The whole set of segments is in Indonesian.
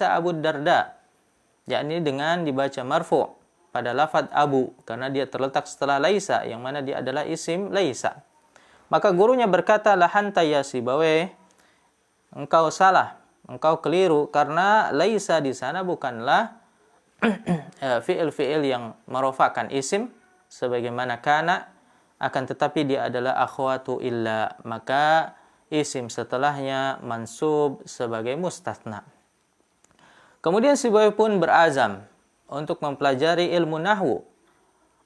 laisa Abu Darda, yakni dengan dibaca marfu' pada lafaz abu karena dia terletak setelah laisa yang mana dia adalah isim laisa. Maka gurunya berkata, lahanta ya Sibawayh, engkau salah, engkau keliru karena laisa di sana bukanlah fi'il yang merofakkan isim sebagaimana kana, akan tetapi dia adalah akhwatu illa, maka isim setelahnya mansub sebagai mustatsna. Kemudian Sibawayh pun berazam untuk mempelajari ilmu nahwu.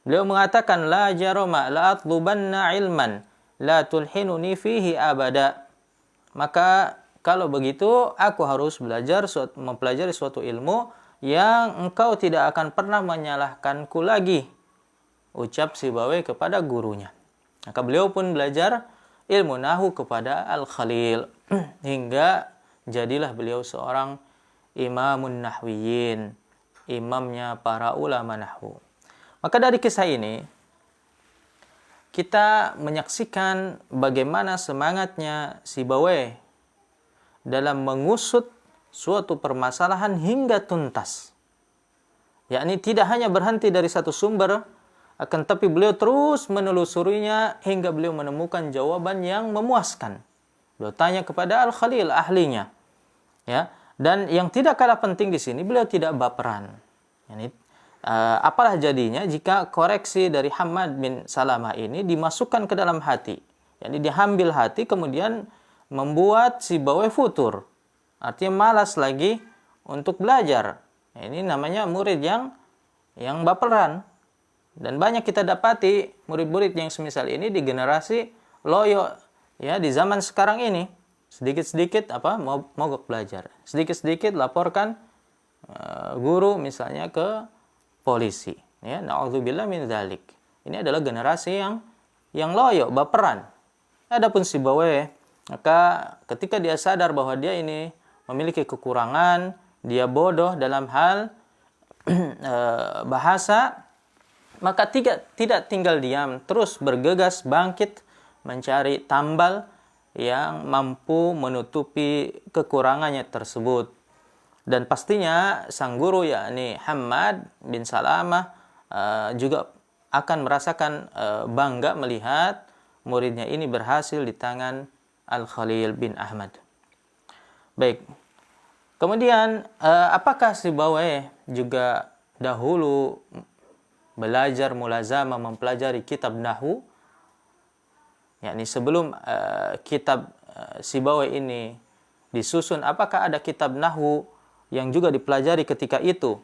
Beliau mengatakan, la jarama la atlubanna ilman la tulhinuni fihi abada. Maka kalau begitu aku harus mempelajari suatu ilmu yang engkau tidak akan pernah menyalahkanku lagi, ucap Sibawayh kepada gurunya. Maka beliau pun belajar ilmu nahwu kepada Al-Khalil hingga jadilah beliau seorang imamun nahwiyin, imamnya para ulama nahwu. Maka dari kisah ini kita menyaksikan bagaimana semangatnya Sibawayh dalam mengusut suatu permasalahan hingga tuntas. Yakni tidak hanya berhenti dari satu sumber, akan tapi beliau terus menelusurinya hingga beliau menemukan jawaban yang memuaskan. Beliau tanya kepada Al-Khalil, ahlinya. Ya, dan yang tidak kalah penting di sini, beliau tidak baperan. Yani, apalah jadinya jika koreksi dari Hammad bin Salamah ini dimasukkan ke dalam hati. Yani diambil hati kemudian membuat Sibawayh futur. Artinya malas lagi untuk belajar. Ini namanya murid yang baperan. Dan banyak kita dapati murid-murid yang semisal ini di generasi loyo ya di zaman sekarang ini. Sedikit-sedikit mogok belajar. Sedikit-sedikit laporkan guru misalnya ke polisi. Ya, na'udzubillah min dzalik. Ini adalah generasi yang loyo, baperan. Adapun Sibawayh, maka ketika dia sadar bahwa dia ini memiliki kekurangan, dia bodoh dalam hal bahasa, maka tidak tinggal diam, terus bergegas bangkit mencari tambal yang mampu menutupi kekurangannya tersebut. Dan pastinya sang guru yakni Hammad bin Salamah juga akan merasakan bangga melihat muridnya ini berhasil di tangan Al-Khalil bin Ahmad. Baik. Kemudian apakah Sibawayh juga dahulu belajar mulazamah mempelajari kitab nahwu? Yakni sebelum kitab Sibawayh ini disusun, apakah ada kitab nahwu yang juga dipelajari ketika itu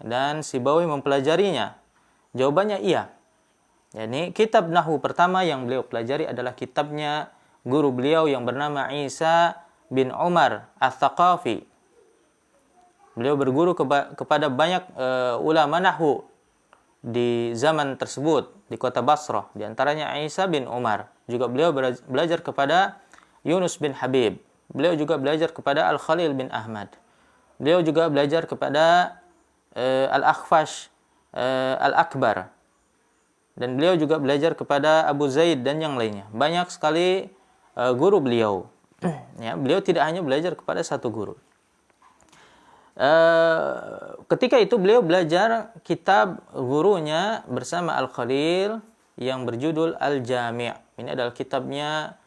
dan Sibawayh mempelajarinya? Jawabannya iya. Yakni kitab nahwu pertama yang beliau pelajari adalah kitabnya guru beliau yang bernama Isa bin Umar Ats-Tsaqafi. Beliau berguru kepada banyak ulama nahwu di zaman tersebut di kota Basrah, di antaranya Isa bin Umar. Juga beliau belajar kepada Yunus bin Habib. Beliau juga belajar kepada Al-Khalil bin Ahmad. Beliau juga belajar kepada Al-Akhfash Al-Akbar. Dan beliau juga belajar kepada Abu Zaid dan yang lainnya. Banyak sekali guru beliau. Ya, beliau tidak hanya belajar kepada satu guru. Ketika itu beliau belajar kitab gurunya bersama Al-Khalil yang berjudul Al-Jami'. Ini adalah kitabnya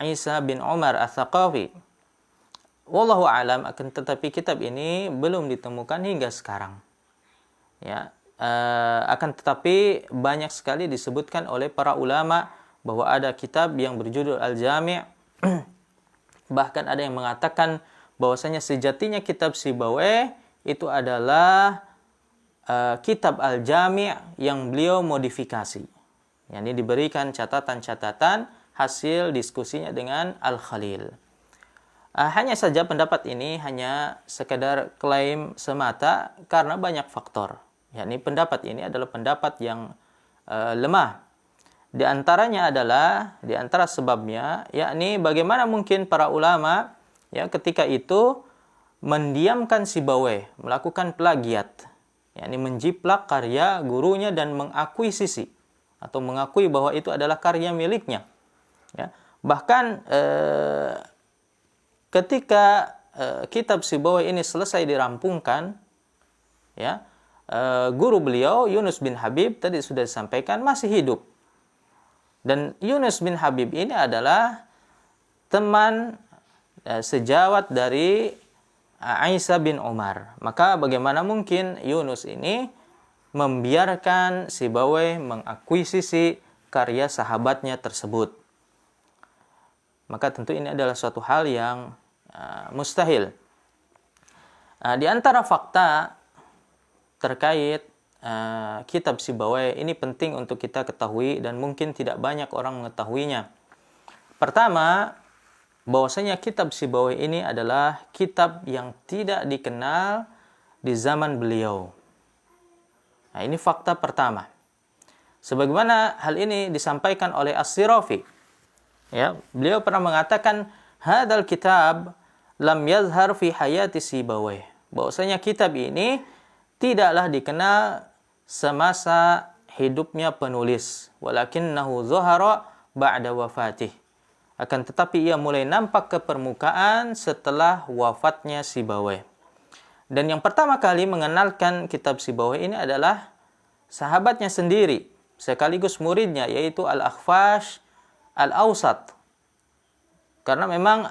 Isa bin Umar Ats-Tsaqafi. Wallahu a'lam, akan tetapi kitab ini belum ditemukan hingga sekarang. Ya, akan tetapi banyak sekali disebutkan oleh para ulama bahwa ada kitab yang berjudul Al-Jami'. Bahkan ada yang mengatakan bahwasanya sejatinya kitab Sibawayh itu adalah kitab Al-Jami' yang beliau modifikasi. Yang diberikan catatan-catatan hasil diskusinya dengan Al-Khalil. Hanya saja pendapat ini hanya sekedar klaim semata karena banyak faktor. Yakni pendapat ini adalah pendapat yang lemah. Di antaranya adalah, di antara sebabnya, yakni bagaimana mungkin para ulama ya ketika itu mendiamkan Sibawayh, melakukan plagiat, yakni menjiplak karya gurunya dan mengakuisisi atau mengakui bahwa itu adalah karya miliknya. Ya. Bahkan ketika kitab Sibawayh ini selesai dirampungkan, ya, guru beliau Yunus bin Habib tadi sudah disampaikan masih hidup. Dan Yunus bin Habib ini adalah teman sejawat dari Aisyah bin Umar. Maka bagaimana mungkin Yunus ini membiarkan Sibawayh mengakuisisi karya sahabatnya tersebut? Maka tentu ini adalah suatu hal yang mustahil. Di antara fakta terkait kitab Sibawayh ini penting untuk kita ketahui dan mungkin tidak banyak orang mengetahuinya. Pertama, bahwasanya kitab Sibawayh ini adalah kitab yang tidak dikenal di zaman beliau. Nah, ini fakta pertama. Sebagaimana hal ini disampaikan oleh As-Sirafi. Ya, beliau pernah mengatakan, "Hadzal kitab lam yazhar fi hayati Sibawayh." Bahwasanya kitab ini tidaklah dikenal semasa hidupnya penulis, walakinnahu zahara ba'da wafatih. Akan tetapi ia mulai nampak ke permukaan setelah wafatnya Sibawayh. Dan yang pertama kali mengenalkan kitab Sibawayh ini adalah sahabatnya sendiri, sekaligus muridnya, yaitu Al-Akhfash Al-Awsat. Karena memang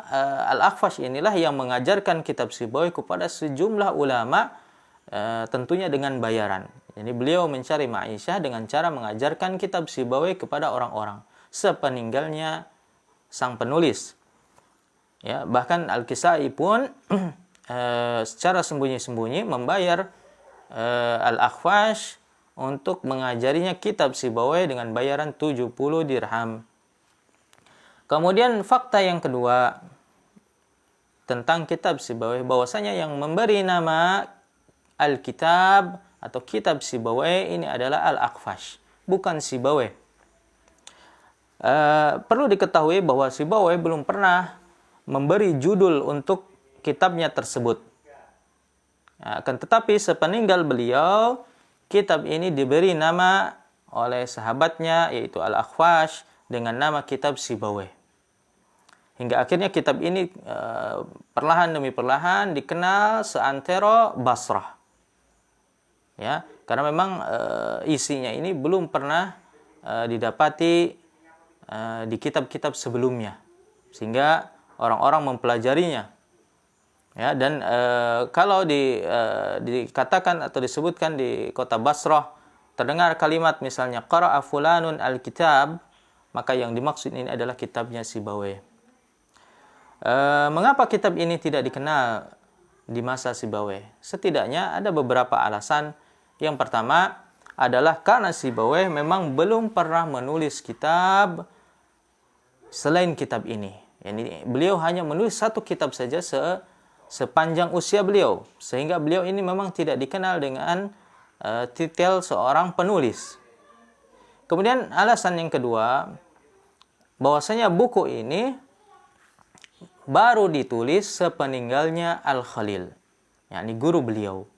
Al-Akhfash inilah yang mengajarkan kitab Sibawayh kepada sejumlah ulama, tentunya dengan bayaran. Jadi beliau mencari ma'isyah dengan cara mengajarkan kitab Sibawayh kepada orang-orang sepeninggalnya sang penulis. Ya, bahkan Al-Kisai pun secara sembunyi-sembunyi membayar Al-Akhfash untuk mengajarinya kitab Sibawayh dengan bayaran 70 dirham. Kemudian fakta yang kedua tentang kitab Sibawayh, bahwasanya yang memberi nama Al-Kitab atau kitab Sibawayh ini adalah Al-Akhfash, bukan Sibawayh. Perlu diketahui bahwa Sibawayh belum pernah memberi judul untuk kitabnya tersebut. Akan tetapi sepeninggal beliau, kitab ini diberi nama oleh sahabatnya, yaitu Al-Akhfash, dengan nama kitab Sibawayh. Hingga akhirnya kitab ini perlahan demi perlahan dikenal seantero Basrah. Ya, karena memang isinya ini belum pernah didapati di kitab-kitab sebelumnya, sehingga orang-orang mempelajarinya. Ya, dan kalau dikatakan atau disebutkan di kota Basrah terdengar kalimat misalnya qara'a fulanun al-kitab, maka yang dimaksud ini adalah kitabnya Sibawayh. Mengapa kitab ini tidak dikenal di masa Sibawayh? Setidaknya ada beberapa alasan. Yang pertama adalah karena Sibawayh memang belum pernah menulis kitab selain kitab ini. Yani beliau hanya menulis satu kitab saja sepanjang usia beliau, sehingga beliau ini memang tidak dikenal dengan titel seorang penulis. Kemudian alasan yang kedua, bahwasanya buku ini baru ditulis sepeninggalnya Al-Khalil, yakni guru beliau.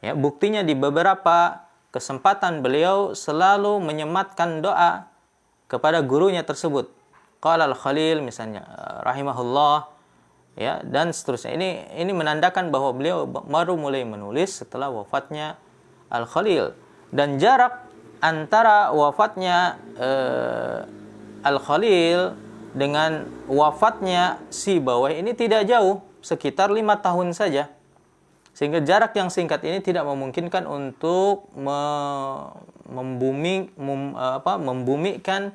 Ya, buktinya di beberapa kesempatan beliau selalu menyematkan doa kepada gurunya tersebut. Qala Al-Khalil misalnya, rahimahullah, ya, dan seterusnya. Ini menandakan bahwa beliau baru mulai menulis setelah wafatnya Al-Khalil. Dan jarak antara wafatnya Al-Khalil dengan wafatnya Sibawayh ini tidak jauh, sekitar 5 tahun saja. Sehingga jarak yang singkat ini tidak memungkinkan untuk membumikan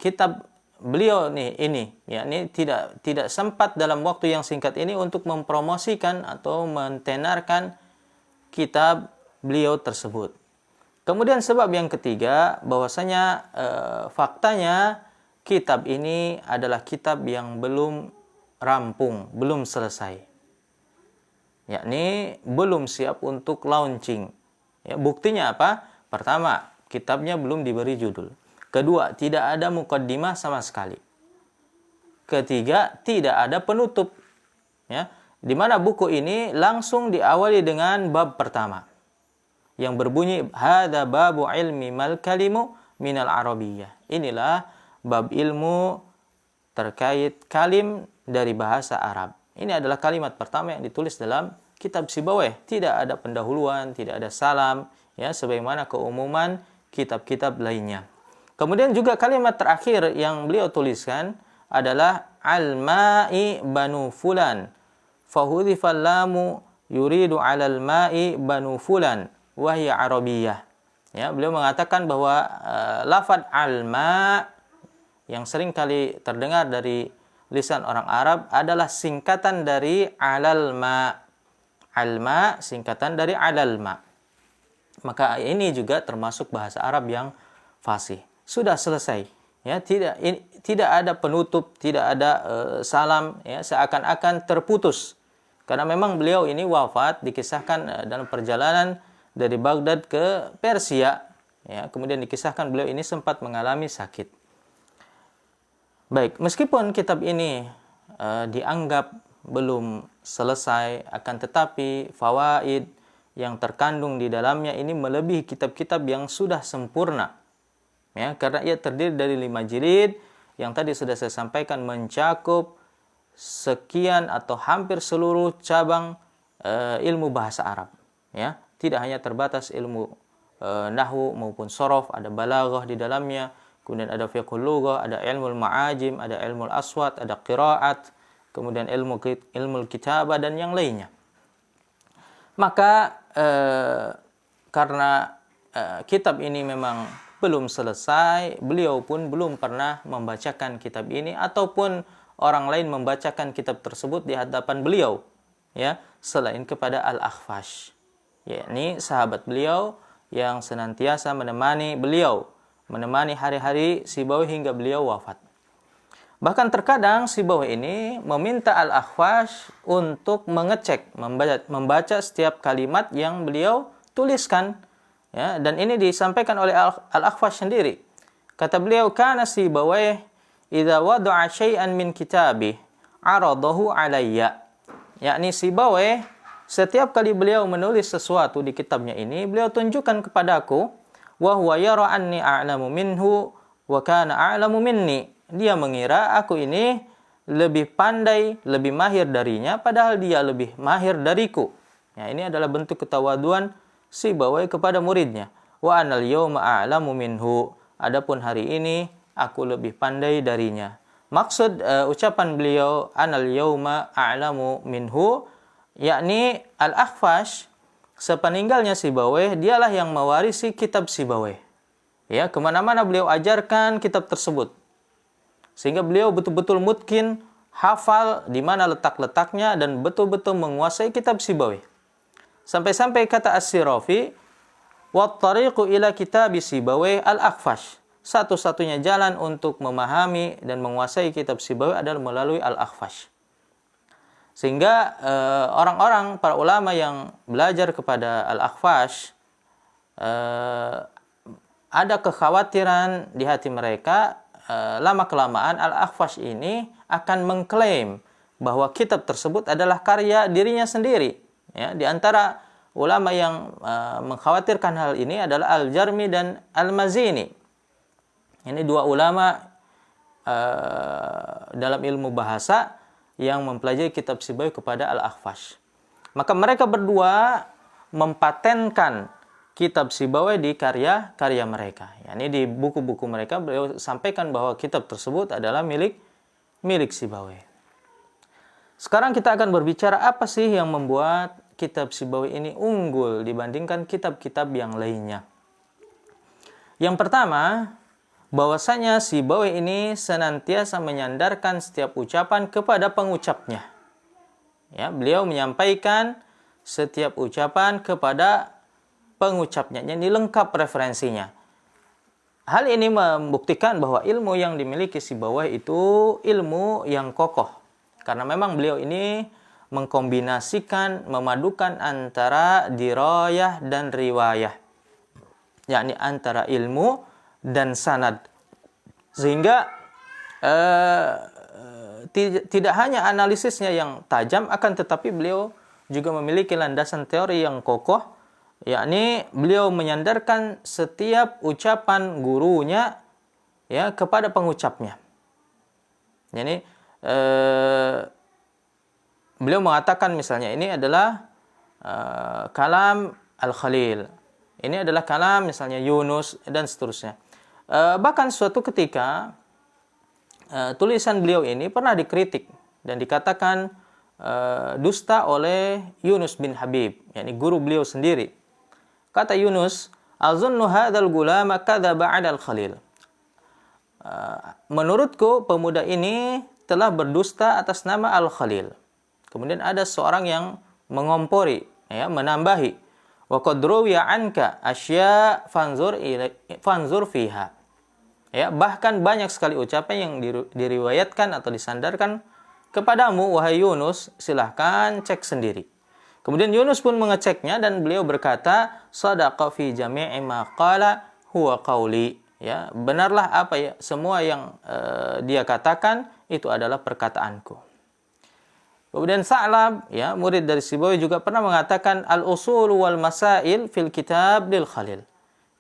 kitab beliau ini, yakni tidak sempat dalam waktu yang singkat ini untuk mempromosikan atau mentenarkan kitab beliau tersebut. Kemudian sebab yang ketiga, bahwasanya faktanya kitab ini adalah kitab yang belum rampung, belum selesai, yakni belum siap untuk launching. Ya, buktinya apa? Pertama, kitabnya belum diberi judul. Kedua, tidak ada mukaddimah sama sekali. Ketiga, tidak ada penutup. Ya, di mana buku ini langsung diawali dengan bab pertama yang berbunyi hadza babu ilmi mal kalimu minal arabiyyah. Inilah bab ilmu terkait kalim dari bahasa Arab. Ini adalah kalimat pertama yang ditulis dalam kitab Sibawayh. Tidak ada pendahuluan, tidak ada salam, ya, sebagaimana keumuman kitab-kitab lainnya. Kemudian juga kalimat terakhir yang beliau tuliskan adalah al-ma'i banu fulan. Fahudhifal lamu yuridu 'alal ma'i banu fulan wa hiya arabiyyah. Ya, beliau mengatakan bahwa lafaz al-ma' yang sering kali terdengar dari lisan orang Arab adalah singkatan dari alal ma. Al-ma singkatan dari alal ma. Maka ini juga termasuk bahasa Arab yang fasih. Sudah selesai. Ya, tidak ada penutup, tidak ada salam, ya, seakan-akan terputus. Karena memang beliau ini wafat dikisahkan dalam perjalanan dari Baghdad ke Persia, ya, kemudian dikisahkan beliau ini sempat mengalami sakit. Baik, meskipun kitab ini dianggap belum selesai, akan tetapi fawaid yang terkandung di dalamnya ini melebihi kitab-kitab yang sudah sempurna. Ya, karena ia terdiri dari 5 jilid yang tadi sudah saya sampaikan mencakup sekian atau hampir seluruh cabang ilmu bahasa Arab. Ya, tidak hanya terbatas ilmu nahwu maupun sorof, ada balaghah di dalamnya. Kemudian ada fiqhul lughah, ada ilmu ma'ajim, ada ilmu aswat, ada qiraat, kemudian ilmu kitabah dan yang lainnya. Maka karena kitab ini memang belum selesai, beliau pun belum pernah membacakan kitab ini ataupun orang lain membacakan kitab tersebut di hadapan beliau, ya, selain kepada Al-Akhfash, yakni sahabat beliau yang senantiasa menemani beliau, menemani hari-hari Sibawayh hingga beliau wafat. Bahkan terkadang Sibawayh ini meminta Al-Akhfash untuk mengecek, membaca setiap kalimat yang beliau tuliskan, ya, dan ini disampaikan oleh Al-Akhfash sendiri. Kata beliau, kana Sibawayh idza wada'a syai'an min kitabi 'aradahu 'alayya. Yakni Sibawayh setiap kali beliau menulis sesuatu di kitabnya ini, beliau tunjukkan kepadaku, wa huwa yara anni a'lamu minhu wa kana a'lamu minni. Dia mengira aku ini lebih pandai, lebih mahir darinya, padahal dia lebih mahir dariku. Ya, ini adalah bentuk ketawaduan Sibawayh kepada muridnya. Wa anal yawma a'lamu minhu. Adapun hari ini aku lebih pandai darinya. Maksud ucapan beliau anal yawma a'lamu minhu, yakni Al-Akhfash sepeninggalnya Sibawayh, dialah yang mewarisi kitab Sibawayh. Ya, kemana-mana beliau ajarkan kitab tersebut. Sehingga beliau betul-betul mutkin, hafal di mana letak-letaknya dan betul-betul menguasai kitab Sibawayh. Sampai-sampai kata As-Sirafi, "Wat tariqu ila kitab Sibawayh Al-Akhfash." Satu-satunya jalan untuk memahami dan menguasai kitab Sibawayh adalah melalui Al-Akhfash. Sehingga orang-orang, para ulama yang belajar kepada Al-Akhfash, ada kekhawatiran di hati mereka, lama-kelamaan Al-Akhfash ini akan mengklaim bahwa kitab tersebut adalah karya dirinya sendiri. Ya, di antara ulama yang mengkhawatirkan hal ini adalah Al-Jarmi dan Al-Mazini. Ini dua ulama dalam ilmu bahasa yang mempelajari kitab Sibawayh kepada Al-Akhfash. Maka mereka berdua mempatenkan kitab Sibawayh di karya-karya mereka. Yani di buku-buku mereka beliau sampaikan bahwa kitab tersebut adalah milik Sibawayh. Sekarang kita akan berbicara apa sih yang membuat kitab Sibawayh ini unggul dibandingkan kitab-kitab yang lainnya. Yang pertama, bahwasanya Sibawayh ini senantiasa menyandarkan setiap ucapan kepada pengucapnya. Ya, beliau menyampaikan setiap ucapan kepada pengucapnya, jadi lengkap referensinya. Hal ini membuktikan bahwa ilmu yang dimiliki Sibawayh itu ilmu yang kokoh. Karena memang beliau ini mengkombinasikan, memadukan antara dirayah dan riwayah. Yakni antara ilmu dan sanad. Sehingga tidak hanya analisisnya yang tajam, akan tetapi beliau juga memiliki landasan teori yang kokoh, yakni beliau menyandarkan setiap ucapan gurunya, ya, kepada pengucapnya. Jadi beliau mengatakan misalnya ini adalah kalam Al-Khalil. Ini adalah kalam misalnya Yunus dan seterusnya. Bahkan suatu ketika tulisan beliau ini pernah dikritik dan dikatakan dusta oleh Yunus bin Habib, yakni guru beliau sendiri. Kata Yunus, "Azunnu hadzal gulama kadzaba 'ala al-Khalil." Menurutku pemuda ini telah berdusta atas nama Al-Khalil. Kemudian ada seorang yang mengompori, ya, menambahi, "Wa qad ruwiya 'anka asya fanzur fiha." Ya, bahkan banyak sekali ucapan yang diriwayatkan atau disandarkan kepadamu, wahai Yunus, silahkan cek sendiri. Kemudian Yunus pun mengeceknya dan beliau berkata, "Shadaqa fi jami'i ma qala huwa qauli." Ya, benarlah apa ya semua yang dia katakan itu adalah perkataanku. Kemudian Sa'lab, ya, murid dari Sibawi juga pernah mengatakan al-usul wal masail fil kitab lil Khalil.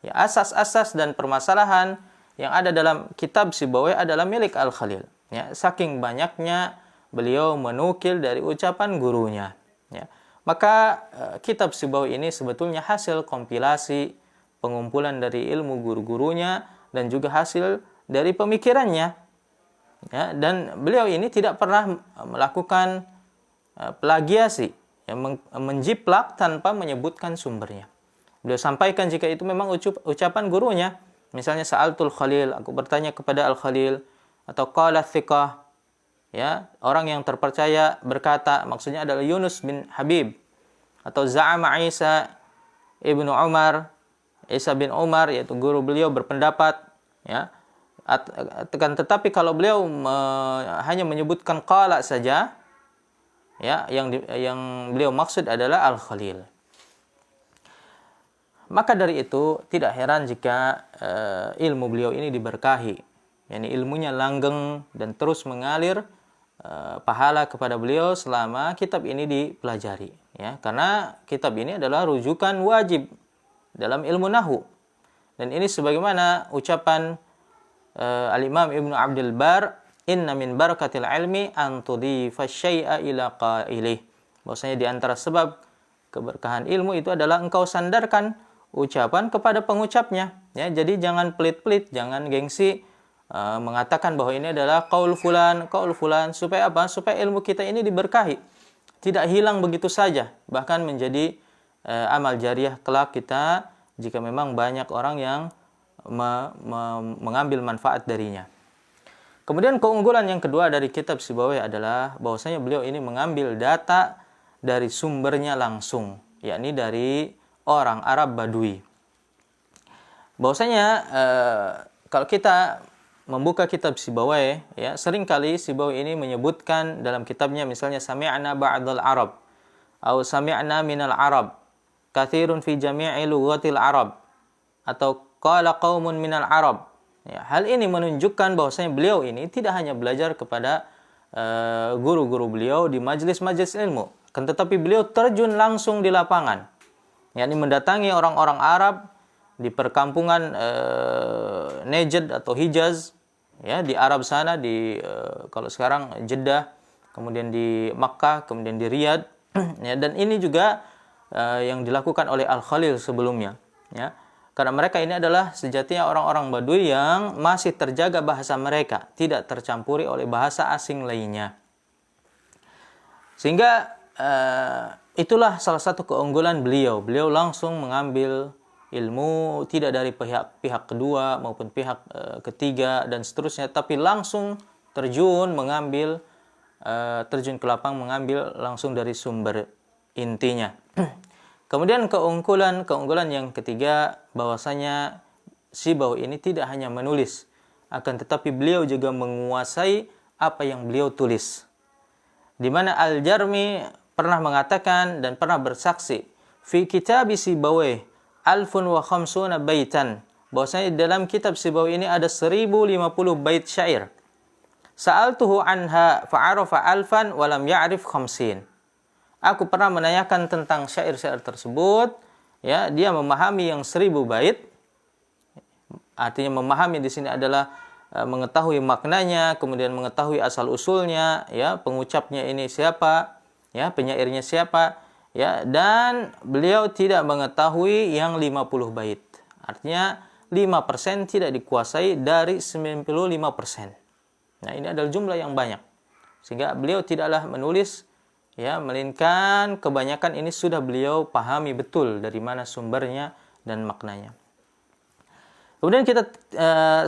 Ya, asas-asas dan permasalahan yang ada dalam kitab Sibawi adalah milik Al-Khalil. Ya, saking banyaknya beliau menukil dari ucapan gurunya. Ya. Maka kitab Sibawi ini sebetulnya hasil kompilasi pengumpulan dari ilmu guru-gurunya dan juga hasil dari pemikirannya. Ya, dan beliau ini tidak pernah melakukan plagiasi, ya, menjiplak tanpa menyebutkan sumbernya. Beliau sampaikan jika itu memang ucapan gurunya. Misalnya Sa'altul Khalil, aku bertanya kepada Al-Khalil, atau qala thiqah, ya, orang yang terpercaya berkata, maksudnya adalah Yunus bin Habib, atau za'ama Isa ibnu Umar, Isa bin Umar, yaitu guru beliau berpendapat, ya. Tetapi kalau beliau hanya menyebutkan qala saja, ya, yang beliau maksud adalah Al-Khalil. Maka dari itu tidak heran jika ilmu beliau ini diberkahi, yakni ilmunya langgeng dan terus mengalir pahala kepada beliau selama kitab ini dipelajari, ya, karena kitab ini adalah rujukan wajib dalam ilmu nahwu. Dan ini sebagaimana ucapan Al-Imam Ibnu Abdul Bar, "Inna min barakatil ilmi an tudhifa syai'a ila qailih." Bahwasanya di antara sebab keberkahan ilmu itu adalah engkau sandarkan ucapan kepada pengucapnya, ya. Jadi jangan pelit-pelit, jangan gengsi mengatakan bahwa ini adalah qaul fulan, supaya apa? Supaya ilmu kita ini diberkahi, tidak hilang begitu saja, bahkan menjadi amal jariah kelak kita jika memang banyak orang yang mengambil manfaat darinya. Kemudian keunggulan yang kedua dari kitab Sibawi adalah bahwasanya beliau ini mengambil data dari sumbernya langsung, yakni dari orang Arab Badui. Bahwasanya kalau kita membuka kitab Sibawi, ya, seringkali Sibawi ini menyebutkan dalam kitabnya misalnya sami'na ba'dal Arab atau sami'na minal Arab katsirun fi jami'i lughatil Arab atau qala qaumun minal Arab. Ya, hal ini menunjukkan bahwasanya beliau ini tidak hanya belajar kepada guru-guru beliau di majelis-majelis ilmu, kan tetapi beliau terjun langsung di lapangan, yakni mendatangi orang-orang Arab di perkampungan Najd atau Hijaz, ya, di Arab sana, di kalau sekarang Jeddah, kemudian di Makkah, kemudian di Riyadh, ya, dan ini juga yang dilakukan oleh Al-Khalil sebelumnya, ya. Karena mereka ini adalah sejatinya orang-orang Badui yang masih terjaga bahasa mereka, tidak tercampuri oleh bahasa asing lainnya. Sehingga itulah salah satu keunggulan beliau. Beliau langsung mengambil ilmu tidak dari pihak kedua maupun pihak ketiga dan seterusnya, tapi langsung terjun ke lapang, mengambil langsung dari sumber intinya. Kemudian keunggulan yang ketiga, bahwasanya Sibawi ini tidak hanya menulis, akan tetapi beliau juga menguasai apa yang beliau tulis. Di mana Al-Jarmi pernah mengatakan dan pernah bersaksi, fi kitab Sibawi alfun wa khamsuna baitan, bahwasanya dalam kitab Sibawi ini ada 1050 bait syair. Sa'altuhu anha fa'arafa alfan wa lam ya'rif khamsin. Aku pernah menanyakan tentang syair-syair tersebut, ya, dia memahami yang 1000 bait. Artinya memahami di sini adalah mengetahui maknanya, kemudian mengetahui asal usulnya, ya, pengucapnya ini siapa, Ya, penyairnya siapa? Ya, dan beliau tidak mengetahui yang 50 bait. Artinya 5% tidak dikuasai dari 95%. Nah, ini adalah jumlah yang banyak. Sehingga beliau tidaklah menulis, ya, melainkan kebanyakan ini sudah beliau pahami betul dari mana sumbernya dan maknanya. Kemudian kita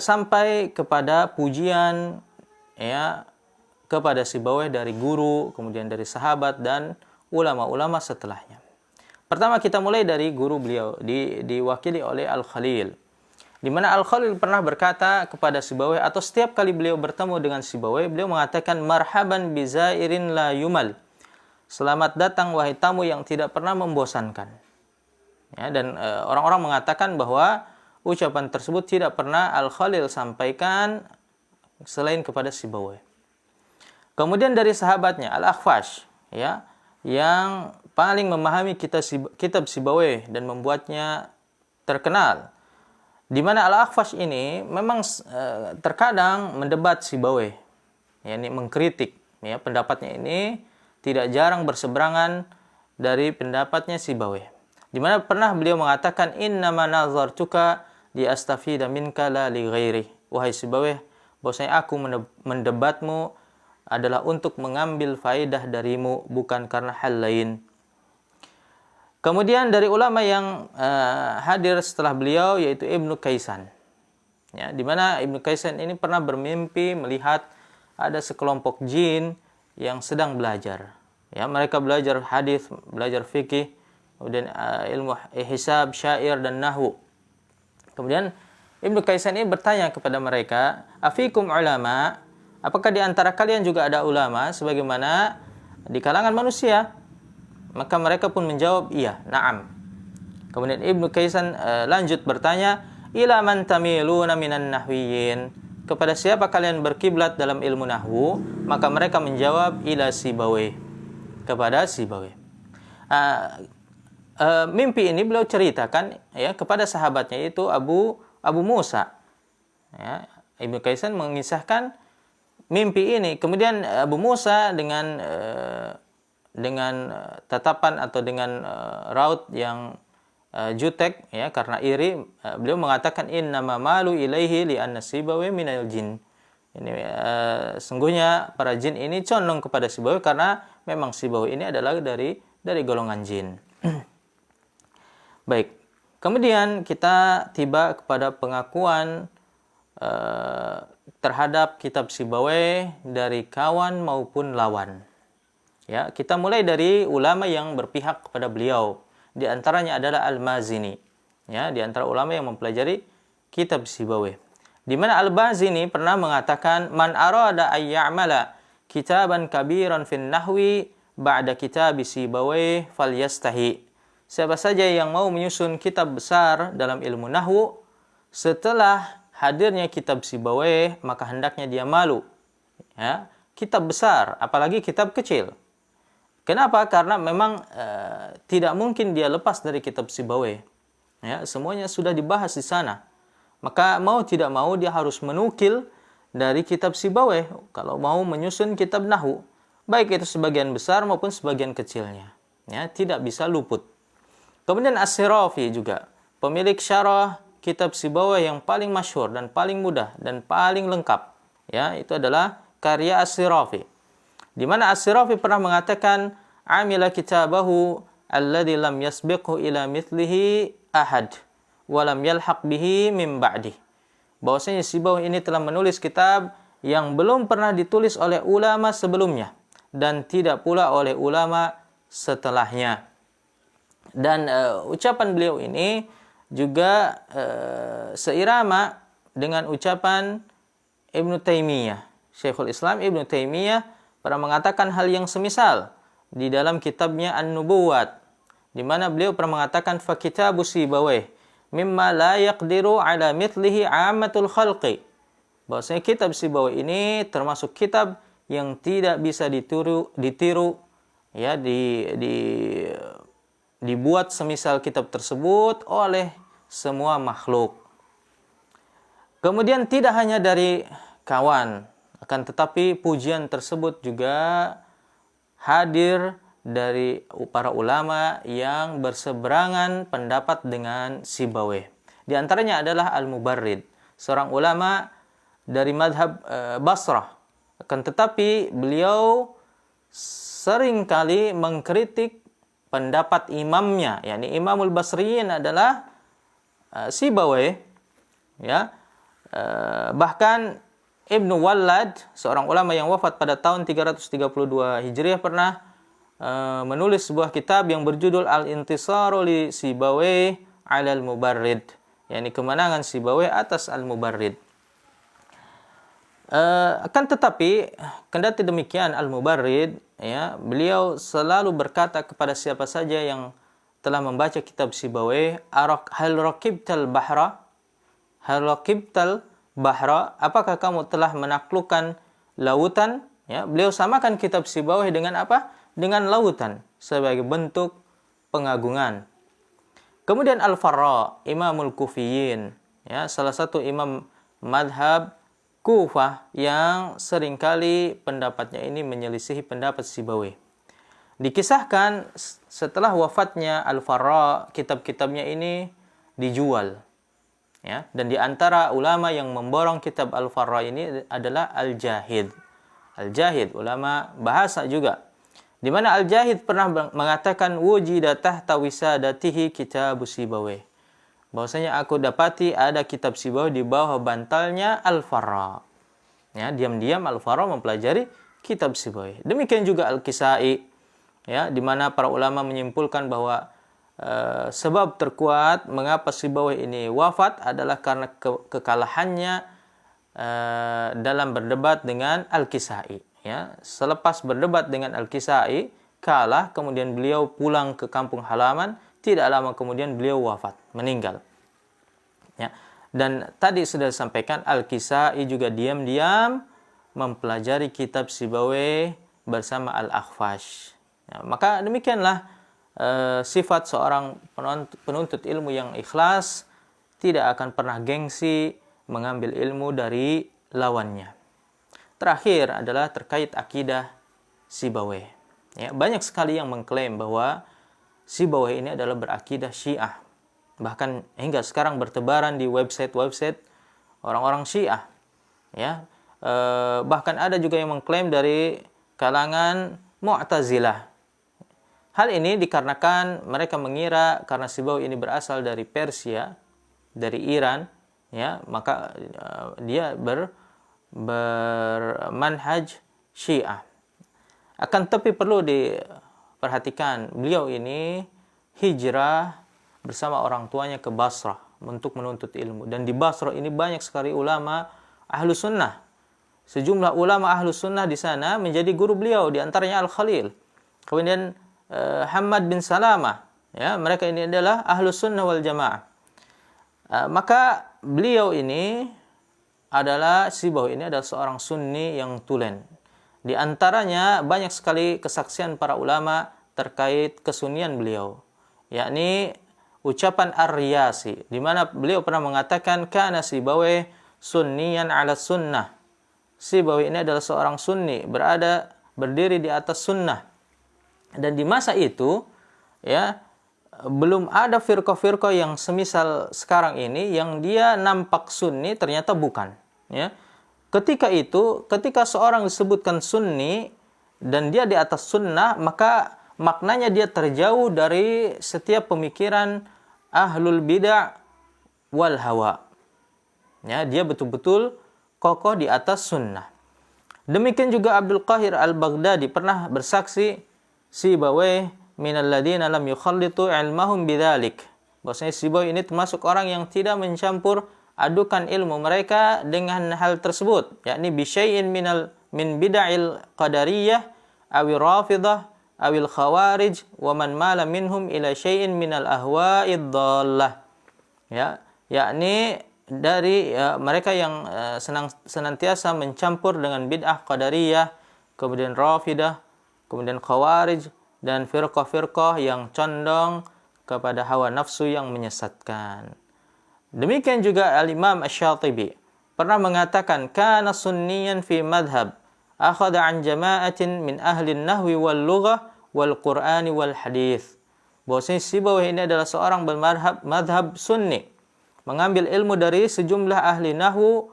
sampai kepada pujian, ya, kepada Sibawayh dari guru, kemudian dari sahabat dan ulama-ulama setelahnya. Pertama kita mulai dari guru beliau, diwakili oleh Al-Khalil. Di mana Al-Khalil pernah berkata kepada Sibawayh, atau setiap kali beliau bertemu dengan Sibawayh, beliau mengatakan, marhaban bizairin la yumal. Selamat datang wahai tamu yang tidak pernah membosankan. Ya, dan orang-orang mengatakan bahwa ucapan tersebut tidak pernah Al-Khalil sampaikan selain kepada Sibawayh. Kemudian dari sahabatnya Al-Akhfash, ya, yang paling memahami kitab Sibawayh dan membuatnya terkenal. Di mana Al-Akhfash ini memang terkadang mendebat Sibawayh, yakni mengkritik, ya, pendapatnya ini tidak jarang berseberangan dari pendapatnya Sibawayh. Di mana pernah beliau mengatakan, innama nazartuka li astafida minka la li ghairi. Wahai Sibawayh, bahwasanya aku mendebatmu adalah untuk mengambil faedah darimu, bukan karena hal lain. Kemudian dari ulama yang hadir setelah beliau yaitu Ibnu Kaisan. Ya, di mana Ibnu Kaisan ini pernah bermimpi melihat ada sekelompok jin yang sedang belajar. Ya, mereka belajar hadis, belajar fikih, kemudian ilmu hisab, syair dan nahwu. Kemudian Ibnu Kaisan ini bertanya kepada mereka, afikum ulama? Apakah di antara kalian juga ada ulama sebagaimana di kalangan manusia? Maka mereka pun menjawab, iya, na'am. Kemudian Ibnu Kaisan lanjut bertanya, ila man tamiluna minan nahwiyin. Kepada siapa kalian berkiblat dalam ilmu nahwu? Maka mereka menjawab, ila Sibawayh. Kepada Sibawayh. Mimpi ini beliau ceritakan, ya, kepada sahabatnya yaitu Abu Musa. Ya, Ibnu Kaisan mengisahkan mimpi ini. Kemudian Abu Musa dengan tatapan atau dengan raut yang jutek, ya, karena iri, beliau mengatakan innama malu ilaihi li anna Sibawayh minal jin. Ini sungguhnya para jin ini condong kepada Sibawayh karena memang Sibawayh ini adalah dari golongan jin. Baik. Kemudian kita tiba kepada pengakuan terhadap kitab Sibawayh dari kawan maupun lawan. Ya, kita mulai dari ulama yang berpihak kepada beliau. Di antaranya adalah Al-Mazini. Ya, di antara ulama yang mempelajari kitab Sibawayh. Di mana Al-Mazini pernah mengatakan, man arada ay ya'mala kitaban kabiran fin nahwi ba'da kitab Sibawayh falyastahi. Siapa saja yang mau menyusun kitab besar dalam ilmu nahwu setelah hadirnya kitab Sibawayh, maka hendaknya dia malu. Ya, kitab besar, apalagi kitab kecil. Kenapa? Karena memang tidak mungkin dia lepas dari kitab Sibawayh. Ya, semuanya sudah dibahas di sana. Maka mau tidak mau dia harus menukil dari kitab Sibawayh kalau mau menyusun kitab nahwu, baik itu sebagian besar maupun sebagian kecilnya. Ya, tidak bisa luput. Kemudian As-Sirafi juga, pemilik syarah kitab Sibawayh yang paling masyhur dan paling mudah dan paling lengkap. Ya, itu adalah karya As-Sirafi. Di mana As-Sirafi pernah mengatakan, amila kitabahu alladhi lam yasbiqhu ila mithlihi ahad wa lam yalhaq bihi min ba'di. Bahwasanya Sibawayh ini telah menulis kitab yang belum pernah ditulis oleh ulama sebelumnya dan tidak pula oleh ulama setelahnya. Dan ucapan beliau ini juga seirama dengan ucapan Ibnu Taimiyah. Syekhul Islam Ibnu Taimiyah pernah mengatakan hal yang semisal di dalam kitabnya An-Nubuwat, di mana beliau pernah mengatakan fa kitabu Sibawayh mimma la yaqdiru ala mithlihi 'ammatul khalqi. Bahwasanya kitab Sibawayh ini termasuk kitab yang tidak bisa ditiru, ya, dibuat semisal kitab tersebut oleh semua makhluk. Kemudian tidak hanya dari kawan, akan tetapi pujian tersebut juga hadir dari para ulama yang berseberangan pendapat dengan Sibawayh. Di antaranya adalah Al-Mubarrid, seorang ulama dari madhab Basrah. Akan tetapi beliau seringkali mengkritik pendapat imamnya, yakni Imamul Basriyin adalah Sibawayh. Ya, bahkan Ibnu Wallad, seorang ulama yang wafat pada tahun 332 Hijriah, pernah menulis sebuah kitab yang berjudul Al-Intisaru li Sibawayh 'ala al-Mubarrid, yakni kemenangan Sibawayh atas Al-Mubarrid. Akan tetapi kendati demikian Al-Mubarrid, ya, beliau selalu berkata kepada siapa saja yang telah membaca kitab Sibawayh, hal rakibtal bahra, apakah kamu telah menaklukkan lautan? Ya, beliau samakan kitab Sibawayh dengan apa? Dengan lautan sebagai bentuk pengagungan. Kemudian Al-Farra, Imamul Kufiyin, ya, salah satu imam madhab Kufah yang seringkali pendapatnya ini menyelisihi pendapat Sibawayh. Dikisahkan setelah wafatnya Al-Farra, kitab-kitabnya ini dijual. Ya, dan di antara ulama yang memborong kitab Al-Farra ini adalah Al-Jahid. Al-Jahid, ulama bahasa juga. Di mana Al-Jahid pernah mengatakan wujida tahta wisadatihi kitab Sibawayh. Bahwasanya aku dapati ada kitab Sibawayh di bawah bantalnya Al-Farra. Ya, diam-diam Al-Farra mempelajari kitab Sibawayh. Demikian juga Al-Kisai, ya, di mana para ulama menyimpulkan bahwa sebab terkuat mengapa Sibawayh ini wafat adalah karena kekalahannya dalam berdebat dengan Al-Kisai. Ya, selepas berdebat dengan Al-Kisai, kalah, kemudian beliau pulang ke kampung halaman, tidak lama kemudian beliau wafat, meninggal. Ya, dan tadi sudah disampaikan Al-Kisai juga diam-diam mempelajari kitab Sibawayh bersama Al-Akhfash. Ya, maka demikianlah sifat seorang penuntut ilmu yang ikhlas, tidak akan pernah gengsi mengambil ilmu dari lawannya. Terakhir adalah terkait akidah Sibawayh. Ya, banyak sekali yang mengklaim bahwa Sibawayh ini adalah berakidah Syiah. Bahkan hingga sekarang bertebaran di website-website orang-orang Syiah. Ya, bahkan ada juga yang mengklaim dari kalangan Mu'tazilah. Hal ini dikarenakan mereka mengira karena Sibawayh ini berasal dari Persia, dari Iran, ya, maka dia bermanhaj Syiah. Akan tetapi perlu diperhatikan, beliau ini hijrah bersama orang tuanya ke Basrah untuk menuntut ilmu. Dan di Basrah ini banyak sekali ulama ahlu sunnah. Sejumlah ulama ahlu sunnah di sana menjadi guru beliau, di antaranya Al-Khalil. Kemudian Hamad bin Salamah, ya, mereka ini adalah ahlu sunnah wal jamaah. Maka beliau ini Sibawayh ini adalah seorang sunni yang tulen. Di antaranya banyak sekali kesaksian para ulama terkait kesunnian beliau, yakni ucapan Ar-Riyasi, di mana beliau pernah mengatakan kana Sibawayh sunniyan ala sunnah. Sibawayh ini adalah seorang sunni, berdiri di atas sunnah. Dan di masa itu, ya, belum ada firqah-firqah yang semisal sekarang ini yang dia nampak sunni ternyata bukan, ya. Ketika seorang disebutkan sunni dan dia di atas sunnah, maka maknanya dia terjauh dari setiap pemikiran ahlul bid'ah wal hawa. Ya, dia betul-betul kokoh di atas sunnah. Demikian juga Abdul Qahir Al-Baghdadi pernah bersaksi Sibawayh minal ladina lam yukhallitu ilmahum bidzalik. Bahwasanya Sibawayh ini termasuk orang yang tidak mencampur adukan ilmu mereka dengan hal tersebut, yakni bisyai'in min bid'il qadariyah awil rafidah awil khawarij wa man mala minhum ila syai'in minal ahwa'id dhallah. Ya, yakni dari mereka yang senantiasa mencampur dengan bid'ah qadariyah, kemudian rafidah, kemudian khawarij, dan firqah-firqah yang condong kepada hawa nafsu yang menyesatkan. Demikian juga Al-Imam Asy-Syatibi pernah mengatakan kana sunniyan fi madhab akhadha an jama'atin min ahli an-nahwi wal lughah wal Qur'ani wal hadith. Bahwasanya Sibawayh ini adalah seorang bermadhab Sunni, mengambil ilmu dari sejumlah ahli nahwu,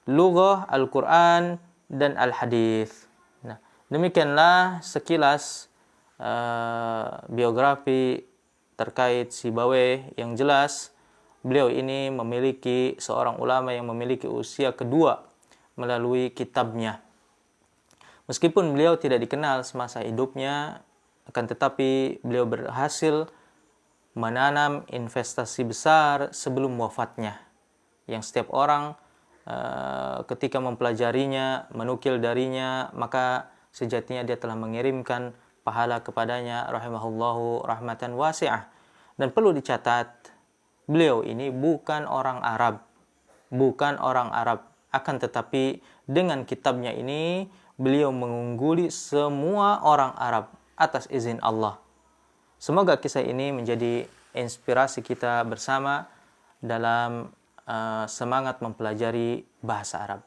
lughah, Al-Qur'an dan al-hadith. Nah, demikianlah sekilas biografi terkait Sibawayh. Yang jelas beliau ini memiliki seorang ulama yang memiliki usia kedua melalui kitabnya. Meskipun beliau tidak dikenal semasa hidupnya, akan tetapi beliau berhasil menanam investasi besar sebelum wafatnya, yang setiap orang ketika mempelajarinya, menukil darinya, maka sejatinya dia telah mengirimkan pahala kepadanya, rahimahullahu rahmatan wasi'ah. Dan perlu dicatat, beliau ini bukan orang Arab, akan tetapi dengan kitabnya ini beliau mengungguli semua orang Arab atas izin Allah. Semoga kisah ini menjadi inspirasi kita bersama dalam semangat mempelajari bahasa Arab.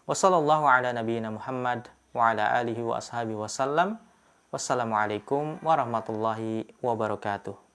Wassallallahu ala nabiyyina Muhammad wa ala alihi wa ashabihi wasallam. Wassalamualaikum warahmatullahi wabarakatuh.